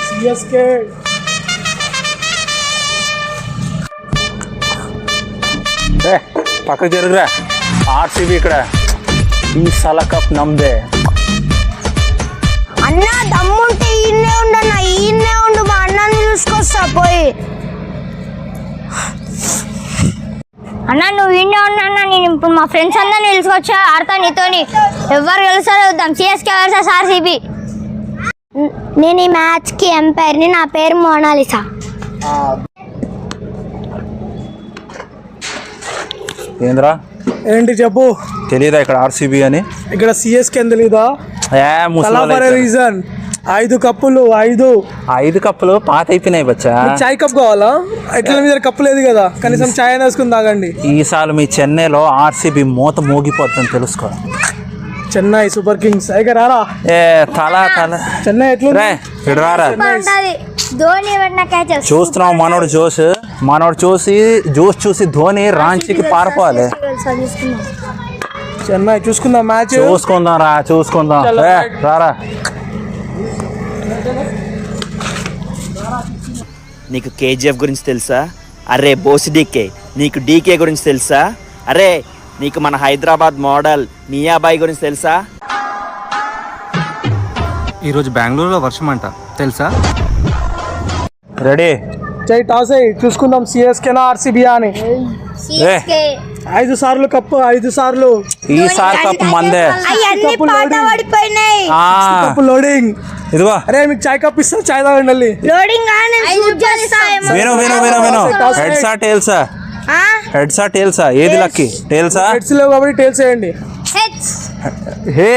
CSK పక్కకు జరుగురా. RCB ఇక్కడ ఈ సల కప్ నమ్దే. అన్న దమ్ముంటే ఈయనే ఉండన్నా, ఈయనే ఉండు, మా అన్నని చూసుకొస్తా పోయి. అన్న నువ్వు ఈయనే ఉన్నా, నేను ఇప్పుడు మా ఫ్రెండ్స్ అందరిని నిలుచుకొచ్చా, ఆడతా నీతోని. ఎవరు గెలుస్తారో చూద్దాం, సిఎస్కే వర్సెస్ ఆర్సీబీ. నేను ఈ మ్యాచ్కి ఎంపైర్ని, నా పేరు మోనాలిసా. ఏంద్రా ఏంటి చెప్పు. తెలీదా ఇక్కడ ఆర్సీబీ అని? ఇక్కడ సిఎస్కే అని తెలీదా? రీజన్ 5 కప్పులు 5 కప్పులు పాత అయిపోయినాయి బచ్చా. చాయ్ కప్ కావాలా? ఎట్లా మీద కప్పు లేదు కదా, కనీసం చాయ్ వేసుకుని తాగండి. ఈసారి మీ చెన్నైలో ఆర్సీబీ మూత మోగిపోతుందని తెలుసుకో. చెన్నై సూపర్ కింగ్స్ అయితే రారా. తల చెన్నై ఎట్లా రారా చూస్తున్నావు. మనోడు చూసి ధోని రాంచీకి పారిపోవాలి. చెన్నై చూసుకుందాం, మ్యాచ్ చూసుకుందాం రారా. నీకు కేజీఎఫ్ గురించి తెలుసా? అరే బోస్ డీకే. నీకు డీకే గురించి తెలుసా? అరే నీకు మన హైదరాబాద్ మోడల్ మియాబాయి గురించి తెలుసా? ఈరోజు బెంగళూరులో వర్షం అంట, తెలుసా? రెడీ టాస్ అయ్యి చూసుకుందాం, సిఎస్కేనా ఆర్సీబీ అని. 5 సార్లు కప్పు, 5 సార్లు. ఈసారి కప్పు మందే. Cup loading. ఇదిగో అరే మీకు చాయ్ కప్ ఇస్తా, చాయ్ తాగండి. విను. హెడ్సా టేల్సా? ఏది లక్కీ? టేల్సా? హెడ్స్ లేవు కాబట్టి టేల్స్ వేయండి. హే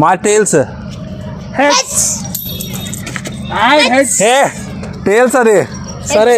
మా టేల్స్. హెడ్స్. హే టేల్స్ అది. సరే